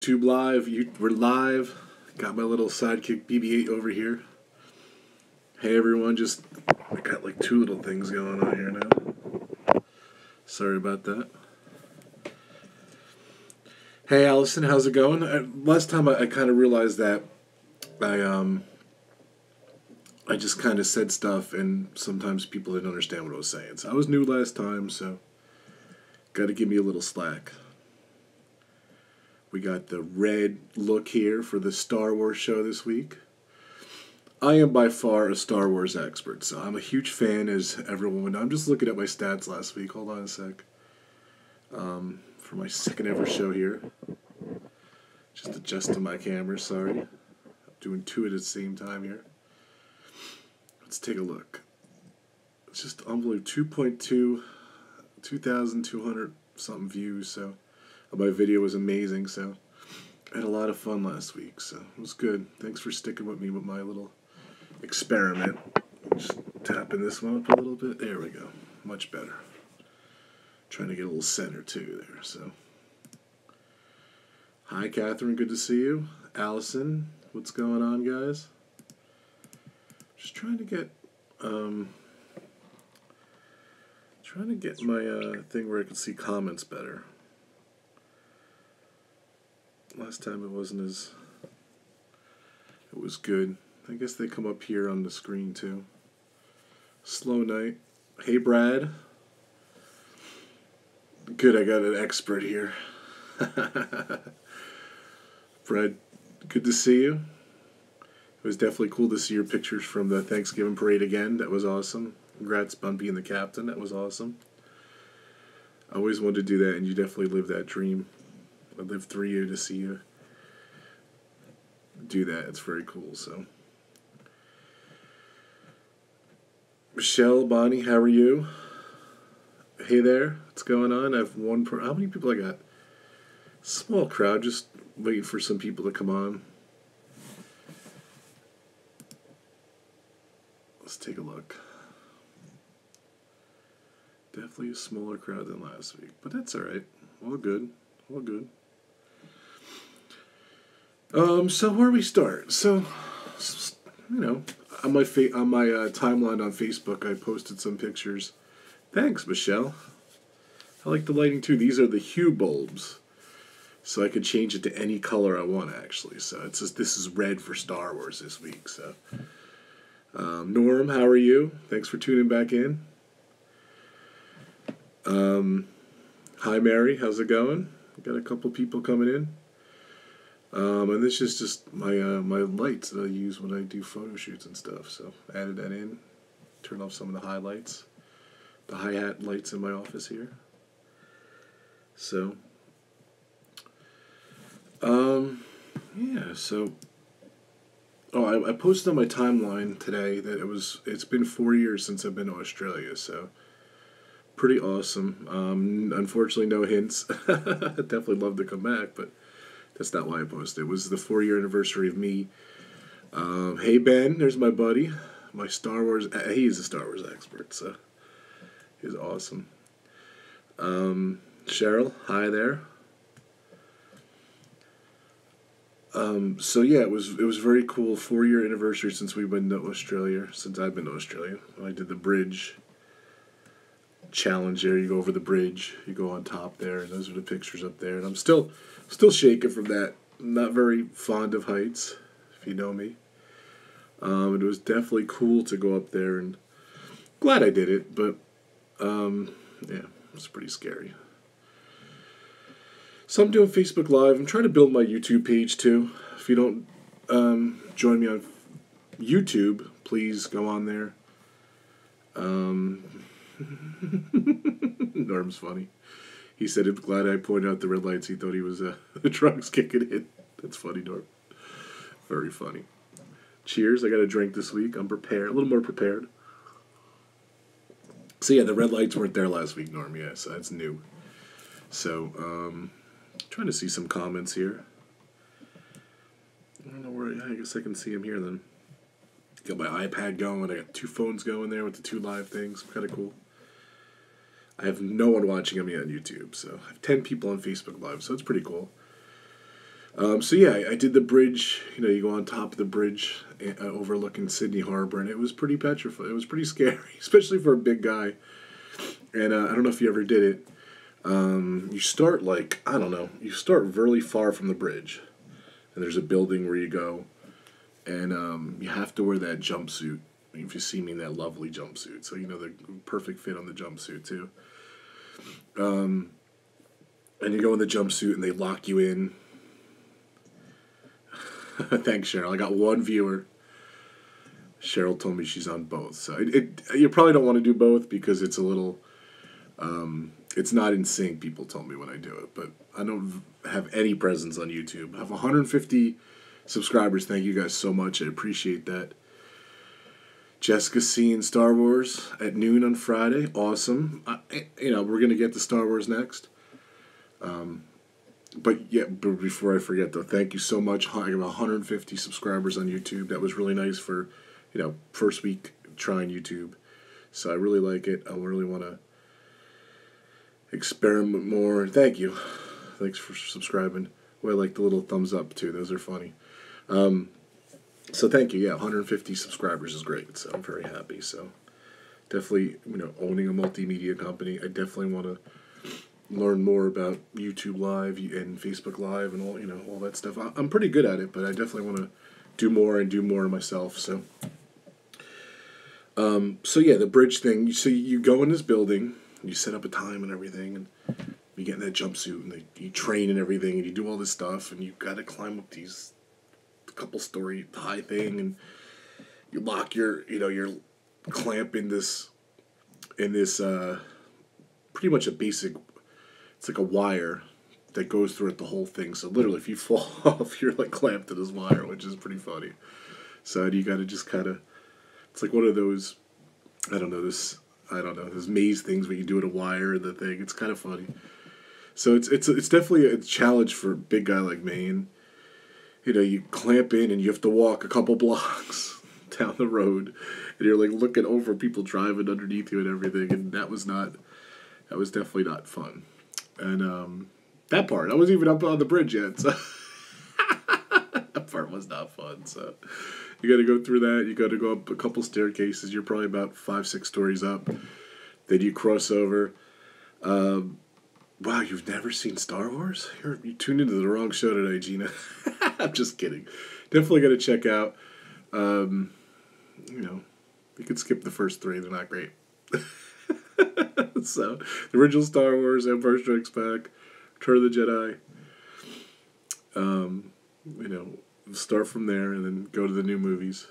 YouTube Live. We're live. Got my little sidekick BB-8 over here. Hey everyone, I got like two little things going on here now. Sorry about that. Hey Allison, how's it going? Last time I kind of realized that I just kind of said stuff and sometimes people didn't understand what I was saying. So I was new last time, so got to give me a little slack. We got the red look here for the Star Wars show this week. I am by far a Star Wars expert, so I'm a huge fan, as everyone would know. I'm just looking at my stats last week. Hold on a sec. For my second ever show here. Just adjusting my camera, sorry. I'm doing two at the same time here. Let's take a look. It's just unbelievable. 2,200 something views, so my video was amazing, so I had a lot of fun last week, so it was good. Thanks for sticking with me with my little experiment. Just tapping this one up a little bit. There we go. Much better. Trying to get a little center too there, so. Hi, Catherine. Good to see you. Allison, what's going on, guys? Just trying to get my thing where I can see comments better. Last time it was good. I guess they come up here on the screen too. Slow night. Hey Brad. Good, I got an expert here. Brad, good to see you. It was definitely cool to see your pictures from the Thanksgiving parade again. That was awesome. Congrats on being the captain. That was awesome. I always wanted to do that, and you definitely lived that dream. I lived through you to see you do that. It's very cool. So, Michelle, Bonnie, how are you? Hey there, what's going on? I have how many people I got? Small crowd, just waiting for some people to come on. Let's take a look. Definitely a smaller crowd than last week, but that's all right. All good. All good. So where do we start? So, you know, on my timeline on Facebook, I posted some pictures. Thanks, Michelle. I like the lighting too. These are the hue bulbs, so I could change it to any color I want actually. So it's just, this is red for Star Wars this week. So, Norm, how are you? Thanks for tuning back in. Hi Mary, how's it going? Got a couple people coming in. And this is just my lights that I use when I do photo shoots and stuff. So added that in. Turn off some of the highlights. The hi-hat lights in my office here. So, yeah, so, I posted on my timeline today that it's been 4 years since I've been to Australia, so pretty awesome. Unfortunately, no hints. I'd definitely love to come back, but that's not why I posted. It was the 4-year anniversary of me. Hey, Ben, there's my buddy. My Star Wars, he's a Star Wars expert, so he's awesome. Cheryl, hi there. So yeah, it was very cool. 4-year anniversary since we've been to Australia, since I've been to Australia. I did the bridge challenge there. You go over the bridge, you go on top there, and those are the pictures up there. And I'm still shaking from that. I'm not very fond of heights, if you know me. It was definitely cool to go up there, and glad I did it, but yeah, it's pretty scary. So I'm doing Facebook Live. I'm trying to build my YouTube page too. If you don't join me on YouTube, please go on there. Norm's funny. He said, "I'm glad I pointed out the red lights." He thought he was the drugs kicking in. That's funny, Norm. Very funny. Cheers. I got a drink this week. I'm prepared. A little more prepared. So yeah, the red lights weren't there last week, Norm. Yeah, so that's new. So, trying to see some comments here. I don't know where. I guess I can see them here then. Got my iPad going. I got 2 phones going there with the 2 live things. Kind of cool. I have no one watching me on YouTube, so I have 10 people on Facebook Live, so it's pretty cool. So yeah, I did the bridge. You know, you go on top of the bridge overlooking Sydney Harbor, and it was pretty petrified. It was pretty scary, especially for a big guy. And I don't know if you ever did it. You start like, I don't know, you start really far from the bridge, and there's a building where you go, and you have to wear that jumpsuit. If you see me in that lovely jumpsuit, so you know the perfect fit on the jumpsuit too. And you go in the jumpsuit, and they lock you in. Thanks, Cheryl. I got one viewer. Cheryl told me she's on both, so you probably don't want to do both because it's a little. It's not in sync, people told me when I do it, but I don't have any presence on YouTube. I have 150 subscribers. Thank you guys so much. I appreciate that. Jessica's seeing Star Wars at noon on Friday. Awesome. We're going to get to Star Wars next. But before I forget, though, thank you so much. I have 150 subscribers on YouTube. That was really nice for, first week trying YouTube. So I really like it. I really want to experiment more. Thank you. Thanks for subscribing. Well, I like the little thumbs up too. Those are funny. So thank you. Yeah, 150 subscribers is great. So I'm very happy. So definitely, owning a multimedia company, I definitely want to learn more about YouTube Live and Facebook Live and all that stuff. I'm pretty good at it, but I definitely want to do more myself. So yeah, the bridge thing. So you go in this building. You set up a time and everything, and you get in that jumpsuit, and you train and everything, and you do all this stuff, and you got to climb up these couple-story high thing, and you lock your clamp in this pretty much a basic. It's like a wire that goes through it the whole thing. So literally, if you fall off, you're like clamped to this wire, which is pretty funny. So you got to just kind of. It's like one of those. I don't know, those maze things where you do it a wire and the thing. It's kind of funny. So it's definitely a challenge for a big guy like me. And, you clamp in and you have to walk a couple blocks down the road. And you're like looking over people driving underneath you and everything. And that was definitely not fun. And that part, I wasn't even up on the bridge yet. So that part was not fun. So you got to go through that. You got to go up a couple staircases. You're probably about 5-6 stories up. Then you cross over. Wow, you've never seen Star Wars? You tuned into the wrong show today, Gina. I'm just kidding. Definitely got to check out. You could skip the first 3. They're not great. So, the original Star Wars, Empire Strikes Back, Return of the Jedi. Start from there and then go to the new movies.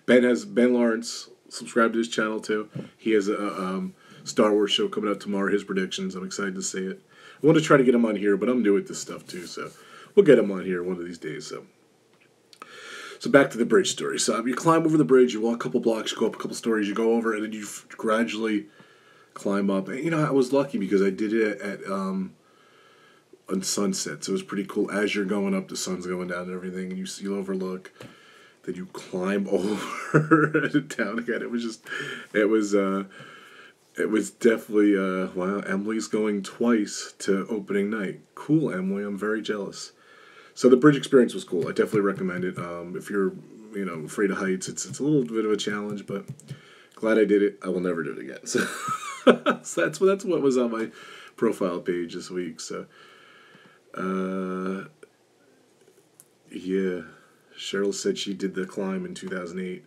Ben Lawrence, subscribe to his channel too. He has a Star Wars show coming out tomorrow, his predictions. I'm excited to see it. I want to try to get him on here, but I'm new at this stuff too, so we'll get him on here one of these days. So back to the bridge story. So you climb over the bridge, you walk a couple blocks, you go up a couple stories, you go over, and then you gradually climb up. And, I was lucky because I did it at on sunset, so it was pretty cool. As you're going up, the sun's going down and everything, and you overlook. Then you climb over and down again. It was definitely wow. Emily's going twice to opening night. Cool, Emily. I'm very jealous. So the bridge experience was cool. I definitely recommend it. If you're afraid of heights, it's a little bit of a challenge, but glad I did it. I will never do it again. So, so that's what was on my profile page this week. So. Yeah, Cheryl said she did the climb in 2008.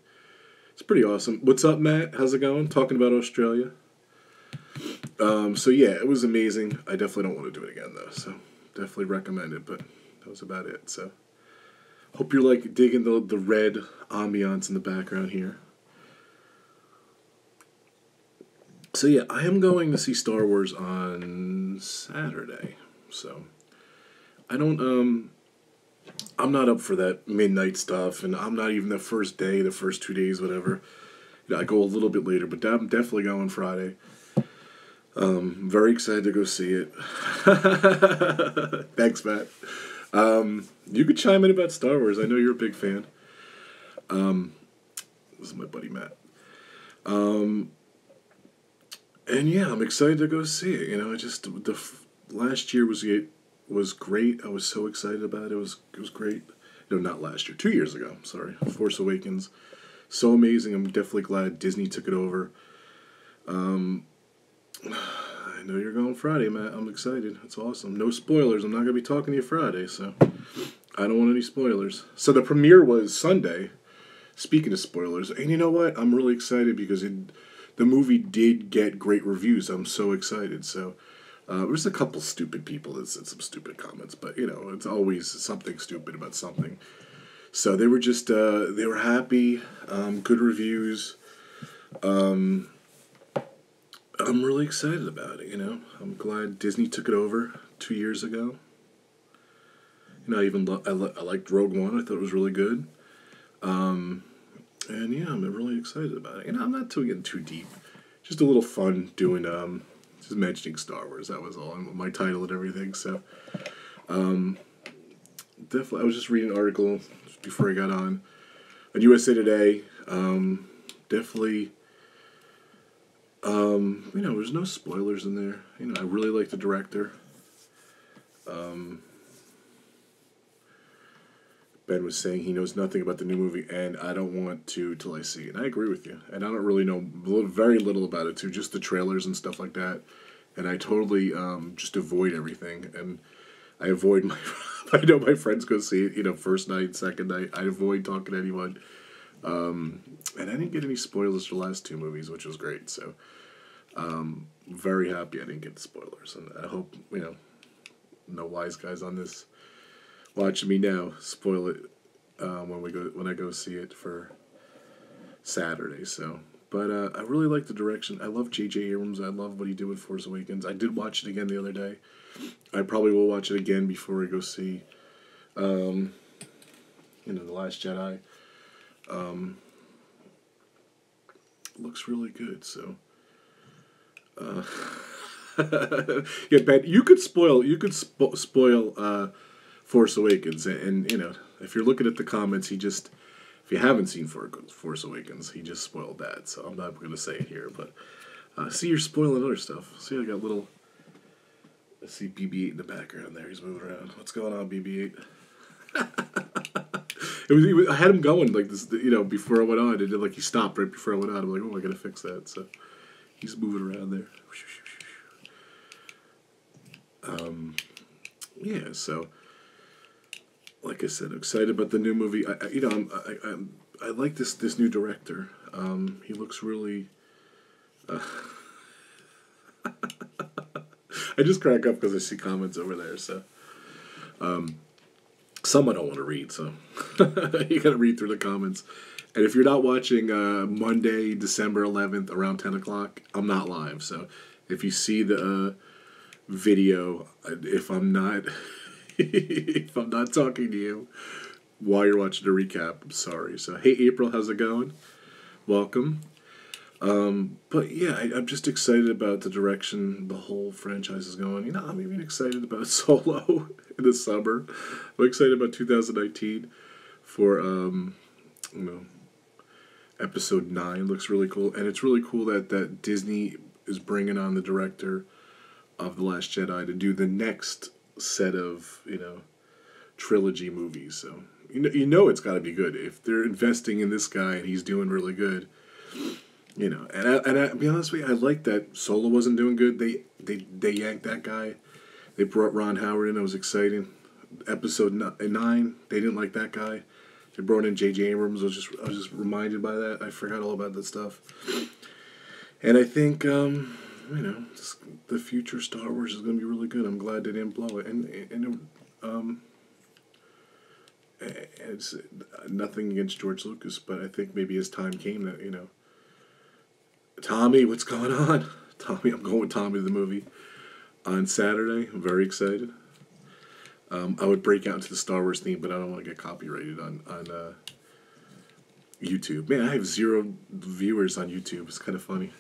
It's pretty awesome. What's up, Matt? How's it going? Talking about Australia. So yeah, it was amazing. I definitely don't want to do it again though, so definitely recommend it, but that was about it. So hope you're digging the red ambiance in the background here. So yeah, I am going to see Star Wars on Saturday. So I'm not up for that midnight stuff, and I'm not even the first 2 days, whatever. I go a little bit later, but I'm definitely going Friday. Very excited to go see it. Thanks, Matt. You could chime in about Star Wars. I know you're a big fan. This is my buddy Matt. And yeah, I'm excited to go see it. last year was great. I was so excited about it. It was great. No, not last year. 2 years ago. Sorry, Force Awakens. So amazing. I'm definitely glad Disney took it over. I know you're going Friday, Matt. I'm excited. It's awesome. No spoilers. I'm not going to be talking to you Friday, so I don't want any spoilers. So the premiere was Sunday. Speaking of spoilers, and you know what? I'm really excited because the movie did get great reviews. I'm so excited. So there's a couple stupid people that said some stupid comments, but it's always something stupid about something. So they were just they were happy. Good reviews. I'm really excited about it, I'm glad Disney took it over 2 years ago. I liked Rogue One. I thought it was really good. And yeah, I'm really excited about it. I'm not getting too deep. Just a little fun doing, just mentioning Star Wars. That was all. And my title and everything. So, definitely, I was just reading an article before I got on USA Today. Definitely. There's no spoilers in there. I really like the director. Ben was saying he knows nothing about the new movie, and I don't want to till I see it. And I agree with you. And I don't really know very little about it, too. Just the trailers and stuff like that. And I totally just avoid everything. And I avoid I know my friends go see it, first night, second night. I avoid talking to anyone. And I didn't get any spoilers for the last two movies, which was great. So, very happy I didn't get the spoilers. And I hope, no wise guys on this watching me now spoil it when I go see it for Saturday. So, but I really like the direction. I love J.J. Abrams. I love what he did with Force Awakens. I did watch it again the other day. I probably will watch it again before I go see, The Last Jedi. Looks really good. So, yeah, Ben, you could spoil Force Awakens, and if you're looking at the comments, if you haven't seen Force Awakens, he just spoiled that. So I'm not going to say it here, but see, you're spoiling other stuff. See, I got I see BB-8 in the background there. He's moving around. What's going on, BB-8? I had him going like this, before I went on. It did he stopped right before I went on. I'm like, oh, I gotta fix that. So he's moving around there. Yeah. So, like I said, I'm excited about the new movie. I like this new director. He looks really. I just crack up because I see comments over there. So, some I don't want to read, so you got to read through the comments. And if you're not watching Monday, December 11th around 10 o'clock, I'm not live. So if you see the video, if I'm not talking to you while you're watching the recap, I'm sorry. So hey, April, how's it going? Welcome. But yeah, I'm just excited about the direction the whole franchise is going. I'm even excited about Solo in the summer. I'm excited about 2019 for, episode 9. Looks really cool. And it's really cool that Disney is bringing on the director of The Last Jedi to do the next set of, trilogy movies. So, it's got to be good. If they're investing in this guy and he's doing really good, and I be honest with you, I like that Solo wasn't doing good. They yanked that guy. They brought Ron Howard in. It was exciting. Episode 9, they didn't like that guy. They brought in J.J. Abrams. I was just reminded by that. I forgot all about that stuff. And I think the future Star Wars is going to be really good. I'm glad they didn't blow it. And it's nothing against George Lucas, but I think maybe his time came that Tommy, what's going on? Tommy, I'm going with Tommy to the movie on Saturday. I'm very excited. I would break out into the Star Wars theme, but I don't want to get copyrighted on YouTube. Man, I have 0 viewers on YouTube. It's kind of funny.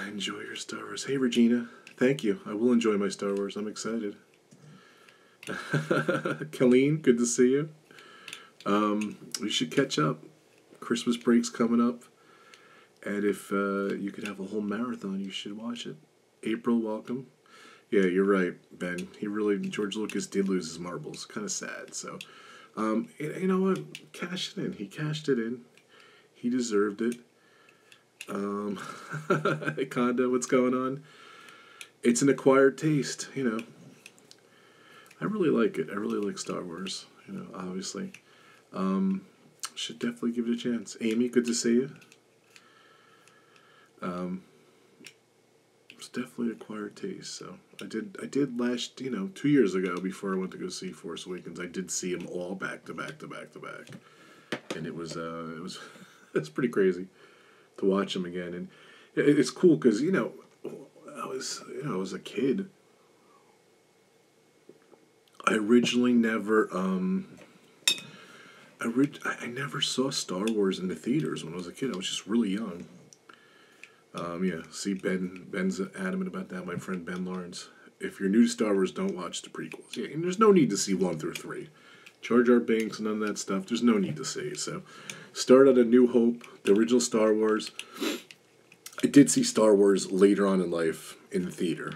Enjoy your Star Wars. Hey, Regina. Thank you. I will enjoy my Star Wars. I'm excited. Colleen, good to see you. We should catch up. Christmas break's coming up. And if you could have a whole marathon, you should watch it. April, welcome. Yeah, you're right, Ben. George Lucas did lose his marbles. Kind of sad. So, you know what? Cash it in. He cashed it in. He deserved it. Um, Conda, what's going on? It's an acquired taste, you know. I really like it. I really like Star Wars, you know, obviously. Um, should definitely give it a chance. Amy, good to see you. Um, it's definitely acquired taste. So I did last, 2 years ago before I went to go see Force Awakens. I did see them all back to back to back to back, and it was it's pretty crazy to watch them again. And it's cool because I was a kid. I originally never I never saw Star Wars in the theaters when I was a kid. I was just really young. Yeah, see, Ben's adamant about that. My friend Ben Lawrence. If you're new to Star Wars, don't watch the prequels. Yeah, and there's no need to see 1 through 3. Jar Jar Binks, none of that stuff. There's no need to see. So, start at A New Hope, the original Star Wars. I did see Star Wars later on in life in the theater.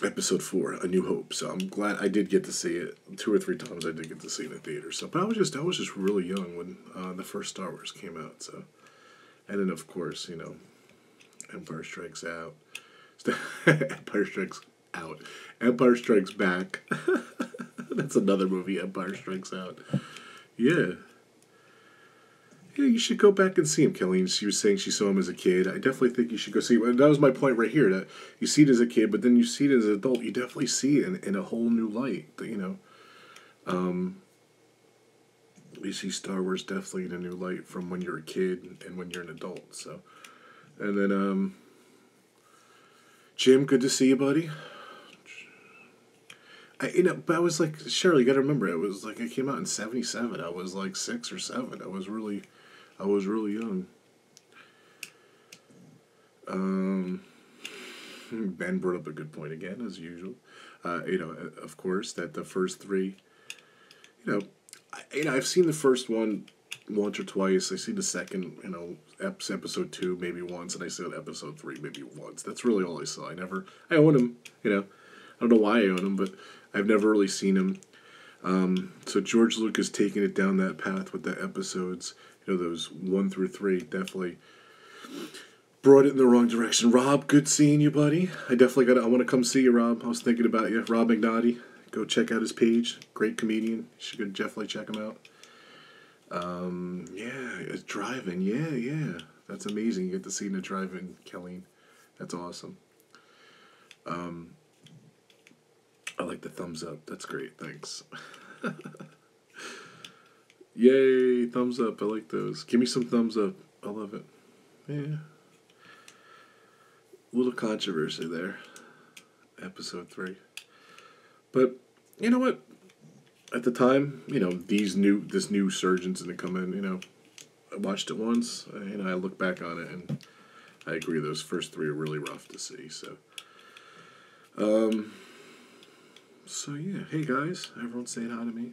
Episode 4, A New Hope. So I'm glad I did get to see it 2 or 3 times. I did get to see it in the theater. So, but I was just really young when the first Star Wars came out. So, and then of course, Empire Strikes Out, Empire Strikes Out, Empire Strikes Back. That's another movie. Empire Strikes Out. Yeah. Yeah, you should go back and see him, Kelly. She was saying she saw him as a kid. I definitely think you should go see him. And that was my point right here. That you see it as a kid, but then you see it as an adult. You definitely see it in a whole new light. You see Star Wars definitely in a new light from when you're a kid and when you're an adult. So, and then Jim, good to see you, buddy. But I was like, Cheryl, you got to remember, it was like I came out in '77. I was like 6 or 7. I was really young. Ben brought up a good point again, as usual. Of course, that the first 3, I've seen the first one once or twice. I see the second, episode 2 maybe once, and I saw episode 3 maybe once. That's really all I saw. I own them, I don't know why I own them, but I've never really seen them. So George Lucas taking it down that path with the episodes, those 1 through 3, definitely brought it in the wrong direction. Rob, good seeing you, buddy. I want to come see you, Rob. I was thinking about you. Rob McNaughty. Go check out his page. Great comedian. You should definitely check him out. Yeah, it's driving. Yeah. That's amazing. You get to see him drive-in, Kelly. That's awesome. I like the thumbs up. That's great. Thanks. Yay, thumbs up. I like those. Give me some thumbs up. I love it. Yeah. Little controversy there. Episode 3. But, you know what? At the time, this new surgeon's going to come in, I watched it once, I look back on it, and I agree those first 3 are really rough to see, so. So yeah, hey guys, everyone's saying hi to me.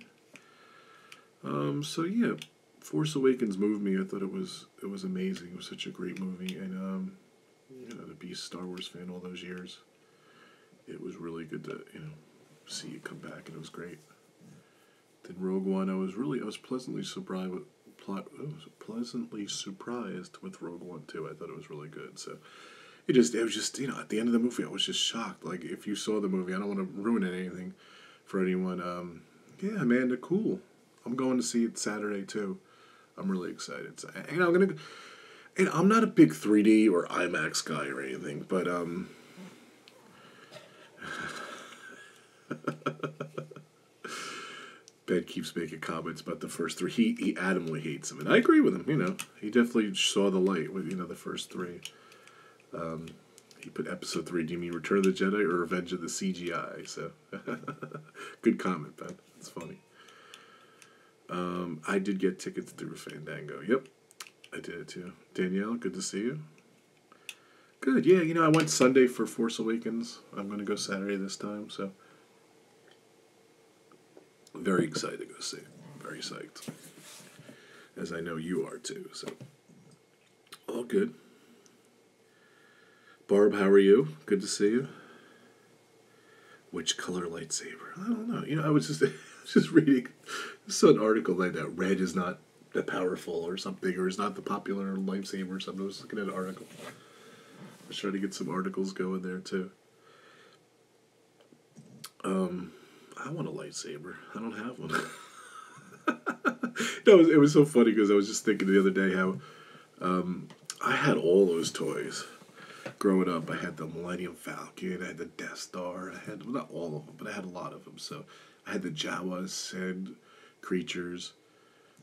So yeah, Force Awakens moved me. I thought it was amazing. It was such a great movie, and to be a Star Wars fan all those years, it was really good to see it come back, and it was great. Then Rogue One, I was pleasantly surprised with Rogue One too. I thought it was really good. So it was just at the end of the movie, I was just shocked. Like, if you saw the movie, I don't want to ruin anything for anyone. Yeah, man, they're cool. I'm going to see it Saturday too. I'm really excited. So, I'm not a big 3D or IMAX guy or anything, but Ben keeps making comments about the first 3. He adamantly hates them, and I agree with him. He definitely saw the light with the first 3. He put episode 3. Do you mean Return of the Jedi or Revenge of the CGI? So, good comment, Ben. It's funny. I did get tickets through Fandango. Yep, I did it too. Danielle, good to see you. Good, yeah. I went Sunday for Force Awakens. I'm going to go Saturday this time, so very excited to go see. Very psyched, as I know you are too. So, all good. Barb, how are you? Good to see you. Which color lightsaber? I don't know. I was just just reading. Saw an article like that. Red is not that powerful, or something, or is not the popular lightsaber, or something. I was looking at an article. I was trying to get some articles going there too. I want a lightsaber. I don't have one. It was so funny because I was just thinking the other day how I had all those toys. Growing up, I had the Millennium Falcon, I had the Death Star, I had, well, not all of them, but I had a lot of them. So I had the Jawas and creatures.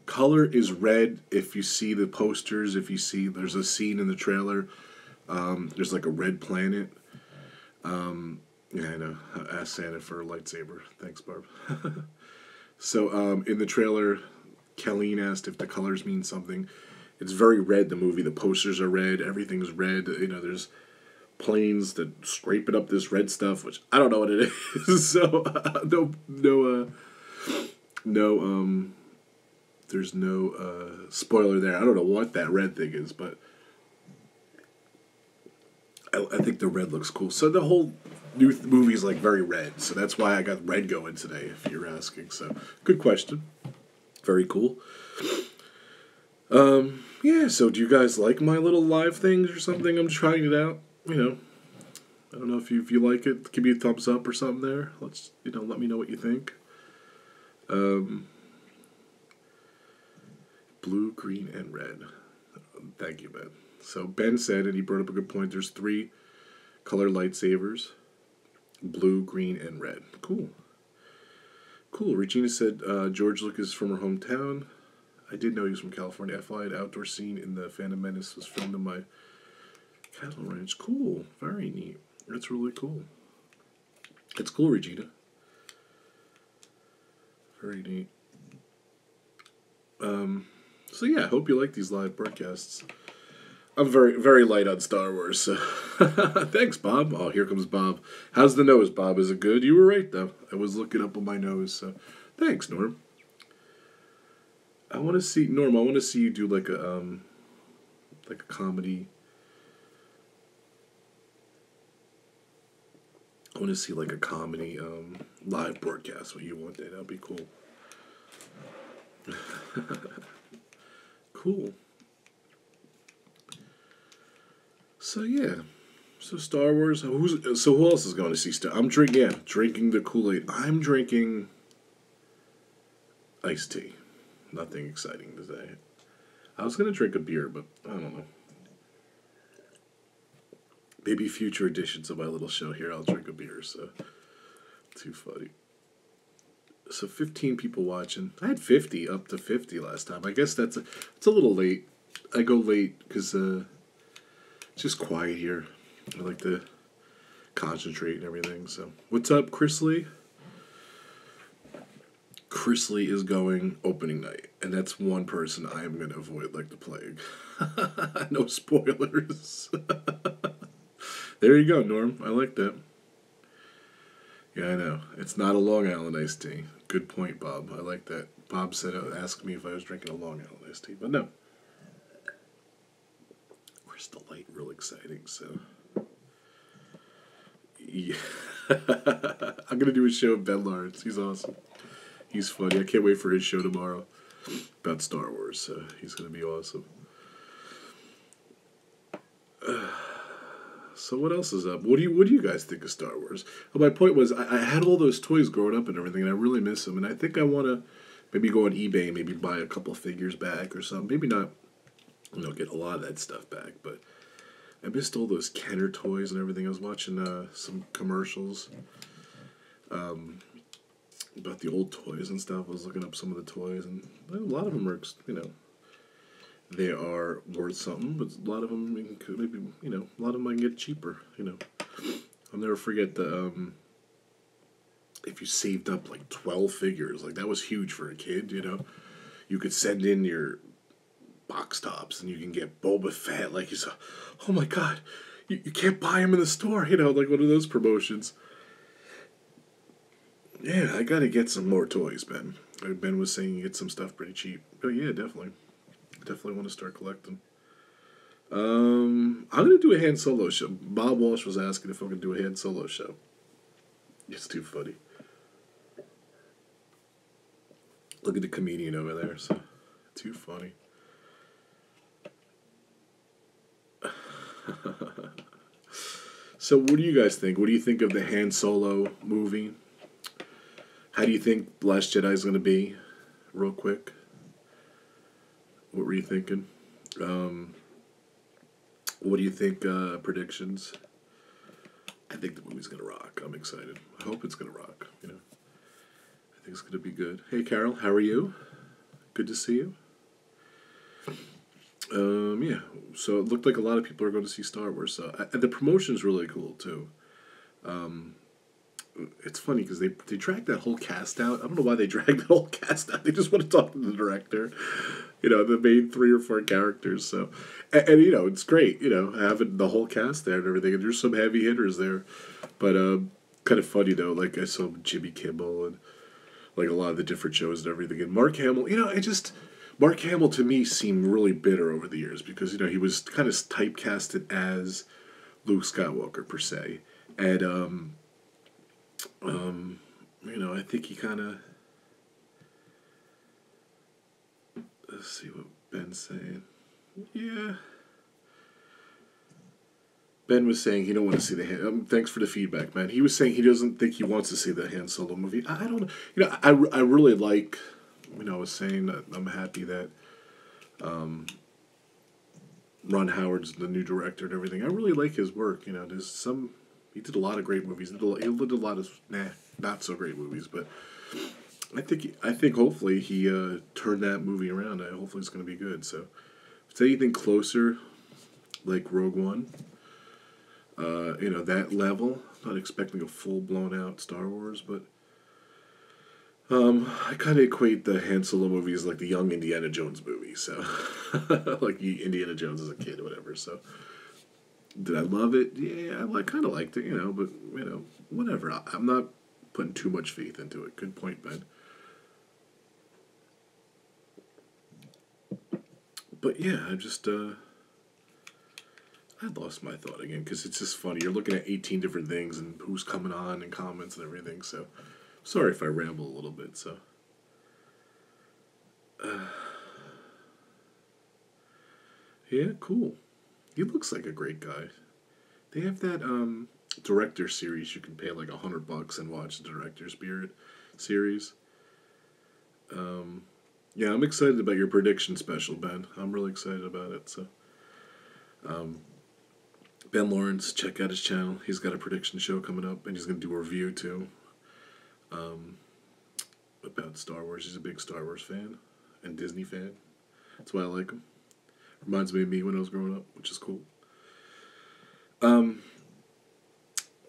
Color is red. If you see the posters, if you see, there's a scene in the trailer, there's like a red planet. Yeah, I know. I asked Santa for a lightsaber. Thanks, Barb. So in the trailer, Colleen asked if the colors mean something. It's very red, the movie. The posters are red. Everything's red. There's planes that scraping up this red stuff, which I don't know what it is. So there's no spoiler there. I don't know what that red thing is, but I think the red looks cool. So the whole new movie is like very red. So that's why I got red going today, if you're asking. So good question. Very cool. Yeah, so do you guys like my little live things or something? I'm trying it out. I don't know if you like it. Give me a thumbs up or something there. Let me know what you think. Blue, green, and red. Thank you, Ben. So Ben said, and he brought up a good point, there's 3 color lightsabers. Blue, green, and red. Cool. Cool. Regina said George Lucas from her hometown. I did know he was from California. FYI, the outdoor scene in the Phantom Menace was filmed in my cattle ranch. Cool. Very neat. That's really cool. It's cool, Regina. Very neat. So yeah, I hope you like these live broadcasts. I'm very, very light on Star Wars, so thanks, Bob. Oh, here comes Bob. How's the nose, Bob? Is it good? You were right, though. I was looking up on my nose, so thanks, Norm. I want to see you do like a comedy. I want to see like a comedy live broadcast with you one day. That'd be cool. Cool. So yeah, so Star Wars. So who else is going to see Star? I'm drinking the Kool-Aid. I'm drinking iced tea. Nothing exciting today. I was gonna drink a beer, but I don't know. Maybe future editions of my little show here, I'll drink a beer. So too funny. So 15 people watching. I had 50, up to 50 last time. I guess it's a little late. I go late because it's just quiet here. I like to concentrate and everything. So what's up, Chris Lee? Chris Lee is going opening night, and that's one person I am going to avoid like the plague. No spoilers. There you go, Norm. I like that. Yeah, I know. It's not a Long Island iced tea. Good point, Bob. I like that. Bob said, asked me if I was drinking a Long Island iced tea, but no. Crystal Light, real exciting, so. Yeah. I'm going to do a show with Ben Lawrence. He's awesome. He's funny. I can't wait for his show tomorrow about Star Wars, so he's going to be awesome. So what else is up? What do you guys think of Star Wars? Well, my point was I had all those toys growing up and everything, and I really miss them. And I think I want to maybe go on eBay and maybe buy a couple figures back or something. Maybe not, get a lot of that stuff back. But I missed all those Kenner toys and everything. I was watching some commercials about the old toys and stuff. I was looking up some of the toys, and a lot of them are, they are worth something, but a lot of them maybe, a lot of them I can get cheaper, I'll never forget if you saved up like 12 figures, like that was huge for a kid, You could send in your box tops and you can get Boba Fett, like he's, oh my God, you can't buy him in the store, like one of those promotions. Yeah, I gotta get some more toys, Ben. Ben was saying you get some stuff pretty cheap. But yeah, definitely. Definitely want to start collecting. I'm gonna do a Han Solo show. Bob Walsh was asking if I'm gonna do a Han Solo show. It's too funny. Look at the comedian over there. So, too funny. So, what do you guys think? What do you think of the Han Solo movie? How do you think Last Jedi is gonna be? Real quick. What were you thinking? Um, what do you think? Predictions? I think the movie's gonna rock. I'm excited. I hope it's gonna rock. I think it's gonna be good. Hey, Carol, how are you? Good to see you. Yeah. So it looked like a lot of people are going to see Star Wars. So the promotion's really cool too. Um, it's funny because they dragged that whole cast out. I don't know why they dragged the whole cast out. They just want to talk to the director. The main three or four characters. So, and it's great. Having the whole cast there and everything. And there's some heavy hitters there, but kind of funny though. Like I saw Jimmy Kimmel and like a lot of the different shows and everything. And Mark Hamill. Mark Hamill to me seemed really bitter over the years because he was kind of typecasted as Luke Skywalker per se, and I think he kind of. Let's see what Ben's saying. Yeah. Ben was saying he don't want to see the Han. Thanks for the feedback, man. He was saying he doesn't think he wants to see the Han Solo movie. I don't know. I really like. I was saying that I'm happy that Ron Howard's the new director and everything. I really like his work. There's some. He did a lot of great movies. He did a lot of not so great movies, but I think hopefully he turned that movie around. Hopefully it's going to be good. So if it's anything closer, like Rogue One, that level. Not expecting a full blown out Star Wars, but I kind of equate the Han Solo movie as like the young Indiana Jones movie. So like Indiana Jones as a kid or whatever. So did I love it? Yeah, I kind of liked it, but whatever. I'm not putting too much faith into it. Good point, Ben. But yeah, I lost my thought again because it's just funny. You're looking at 18 different things and who's coming on and comments and everything. So sorry if I ramble a little bit. So yeah, cool. He looks like a great guy. They have that director series you can pay like $100 and watch the director's Spirit series. Yeah, I'm excited about your prediction special, Ben. I'm really excited about it. So, Ben Lawrence, check out his channel. He's got a prediction show coming up, and he's going to do a review too about Star Wars. He's a big Star Wars fan and Disney fan. That's why I like him. Reminds me of me when I was growing up, which is cool.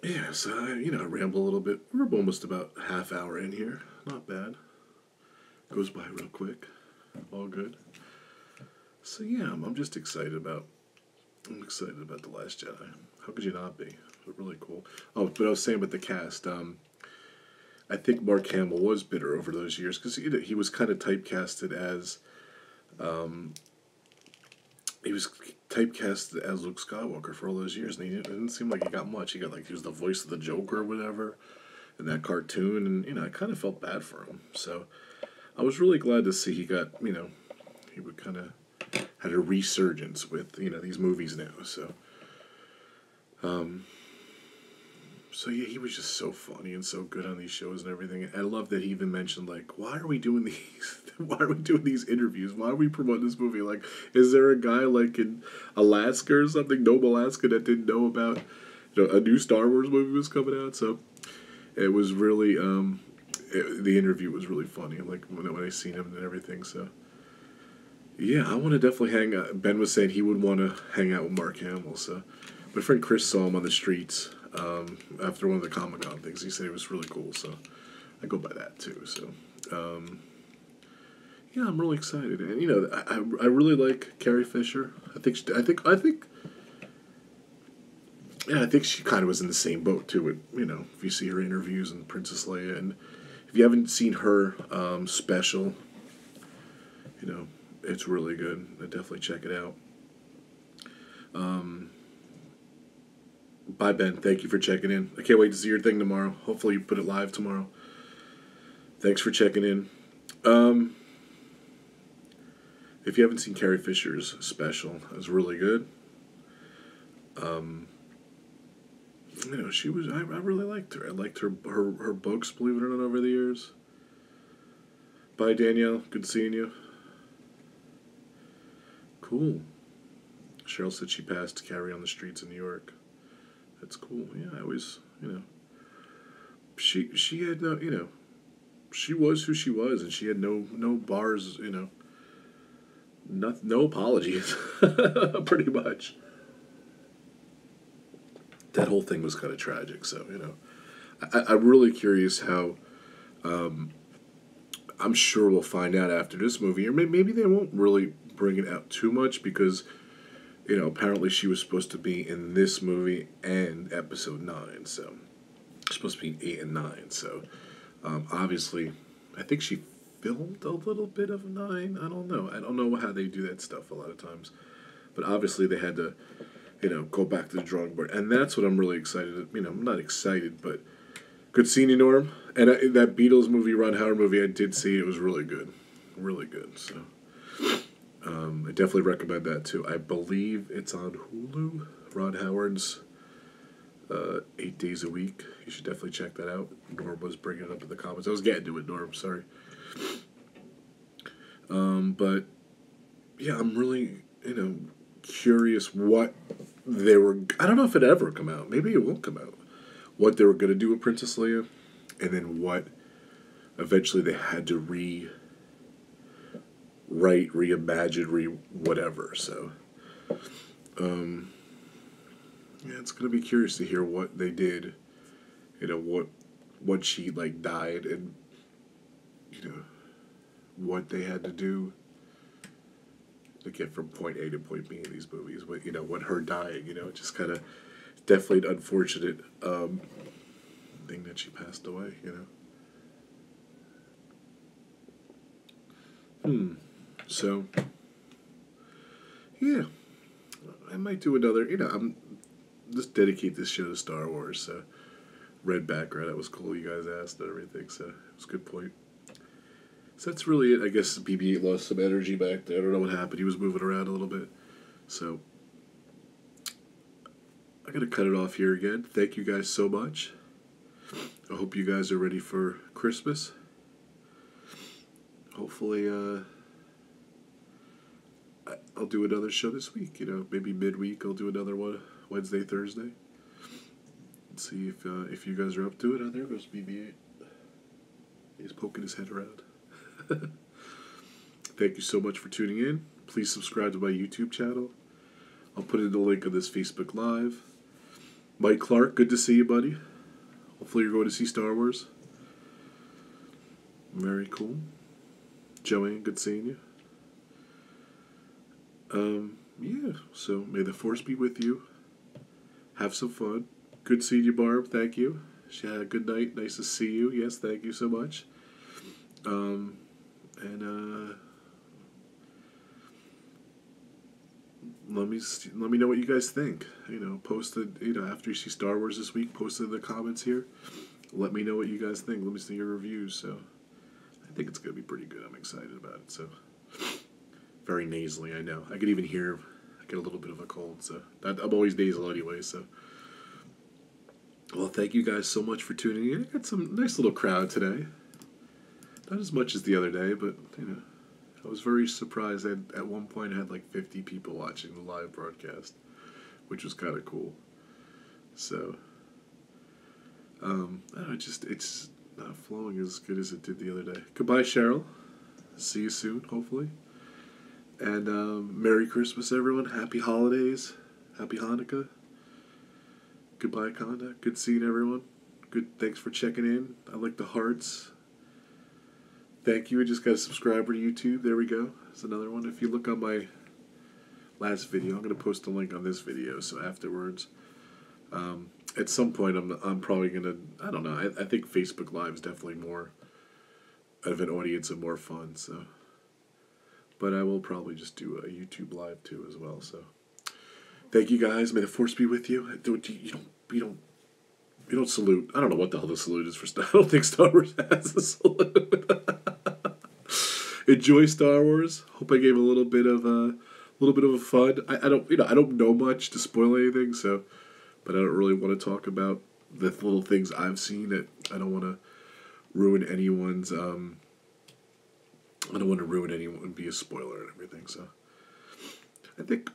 Yeah, so I ramble a little bit. We're almost about a half hour in here. Not bad. Goes by real quick. All good. So yeah, I'm just excited about. I'm excited about The Last Jedi. How could you not be? Really cool. Oh, but I was saying about the cast. I think Mark Hamill was bitter over those years because he was kind of typecasted as. He was typecast as Luke Skywalker for all those years, and it didn't seem like he got much. He was the voice of the Joker or whatever in that cartoon, and I kind of felt bad for him. So I was really glad to see he got he would kind of had a resurgence with these movies now. So yeah, he was just so funny and so good on these shows and everything. I love that he even mentioned like, why are we doing these? Why are we doing these interviews? Why are we promoting this movie? Like, is there a guy like in Alaska or something, Nome, Alaska, that didn't know about a new Star Wars movie was coming out? So it was really the interview was really funny. Like when I seen him and everything. So yeah, I want to definitely hang out. Ben was saying he would want to hang out with Mark Hamill. So my friend Chris saw him on the streets after one of the Comic-Con things. He said it was really cool. So I go by that too. So yeah, I'm really excited. And I really like Carrie Fisher. I think yeah, I think she kind of was in the same boat too. If you see her interviews and Princess Leia, and if you haven't seen her special, it's really good. I definitely check it out. Bye, Ben. Thank you for checking in. I can't wait to see your thing tomorrow. Hopefully you put it live tomorrow. Thanks for checking in. If you haven't seen Carrie Fisher's special, it was really good. She was. I really liked her. I liked her books, believe it or not, over the years. Bye, Danielle. Good seeing you. Cool. Cheryl said she passed Carrie on the streets in New York. That's cool. Yeah, I always, she had no, she was who she was, and she had no bars, no apologies, pretty much. That whole thing was kind of tragic. So I'm really curious how. I'm sure we'll find out after this movie, or maybe they won't really bring it out too much because, apparently she was supposed to be in this movie and episode 9, so it's supposed to be 8 and 9. So, obviously, I think she filmed a little bit of 9. I don't know. I don't know how they do that stuff a lot of times, but obviously they had to, go back to the drawing board, and that's what I'm really excited. I'm not excited, but good seeing you, Norm. And that Beatles movie, Ron Howard movie, I did see. It was really good, really good. So. I definitely recommend that too. I believe it's on Hulu. Ron Howard's 8 Days a Week. You should definitely check that out. Norm was bringing it up in the comments. I was getting to it, Norm. Sorry. But yeah, I'm really curious what they were. I don't know if it ever come out. Maybe it won't come out. What they were going to do with Princess Leia, and then what eventually they had to write, reimagine, whatever. So, yeah, it's gonna be curious to hear what they did. What she died, and what they had to do to get from point A to point B in these movies. What her dying. Just kind of definitely an unfortunate thing that she passed away. So, yeah, I might do another, I'm just dedicate this show to Star Wars, so red background, that was cool, you guys asked and everything, so it was a good point. So that's really it. I guess BB-8 lost some energy back there. I don't know what happened. He was moving around a little bit. So, I gotta cut it off here again. Thank you guys so much. I hope you guys are ready for Christmas. Hopefully, I'll do another show this week. Maybe midweek I'll do another one, Wednesday, Thursday. Let's see if you guys are up to it. Oh, there goes BB-8. He's poking his head around. Thank you so much for tuning in. Please subscribe to my YouTube channel. I'll put in the link of this Facebook Live. Mike Clark, good to see you, buddy. Hopefully you're going to see Star Wars. Very cool. Joanne, good seeing you. Yeah, so may the Force be with you. Have some fun. Good seeing you, Barb. Thank you. She had a good night. Nice to see you. Yes, thank you so much. Let me know what you guys think. Post it. After you see Star Wars this week, post it in the comments here. Let me know what you guys think. Let me see your reviews. So, I think it's gonna be pretty good. I'm excited about it. So, very nasally, I know. I could even hear. I get a little bit of a cold. So, I'm always nasal anyway. So, well, thank you guys so much for tuning in. I got some nice little crowd today. Not as much as the other day, but I was very surprised. At one point I had 50 people watching the live broadcast, which was kind of cool. So, I don't know, it's not flowing as good as it did the other day. Goodbye, Cheryl. See you soon, hopefully. And Merry Christmas, everyone. Happy holidays. Happy Hanukkah. Goodbye, Conda. Good seeing everyone. Good. Thanks for checking in. I like the hearts. Thank you. I just got a subscriber to YouTube. There we go. There's another one. If you look on my last video, I'm going to post a link on this video. So afterwards, at some point, I'm probably going to. I don't know. I think Facebook Live is definitely more of an audience and more fun. So, but I will probably just do a YouTube Live too as well. So, Thank you guys. May the force be with you. You don't salute. I don't know what the hell the salute is for Star. I don't think Star Wars has a salute. Enjoy Star Wars. Hope I gave a little bit of a fun. I don't I don't know much to spoil anything, so but I don't really want to talk about the little things I've seen. I don't want to ruin anyone's. I don't want to ruin anyone, be a spoiler and everything. So I think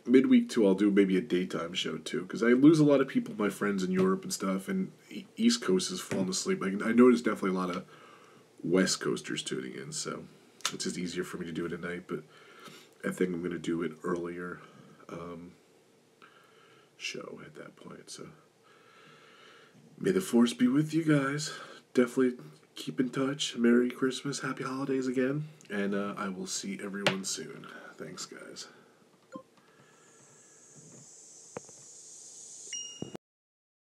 midweek too, I'll do maybe a daytime show too, because I lose a lot of people, my friends in Europe and stuff, and East Coast is falling asleep. I noticed definitely a lot of West Coasters tuning in, so it's just easier for me to do it at night. But I think I'm gonna do it earlier show at that point. So may the force be with you guys. Definitely keep in touch. Merry Christmas, Happy Holidays again, and I will see everyone soon. Thanks, guys.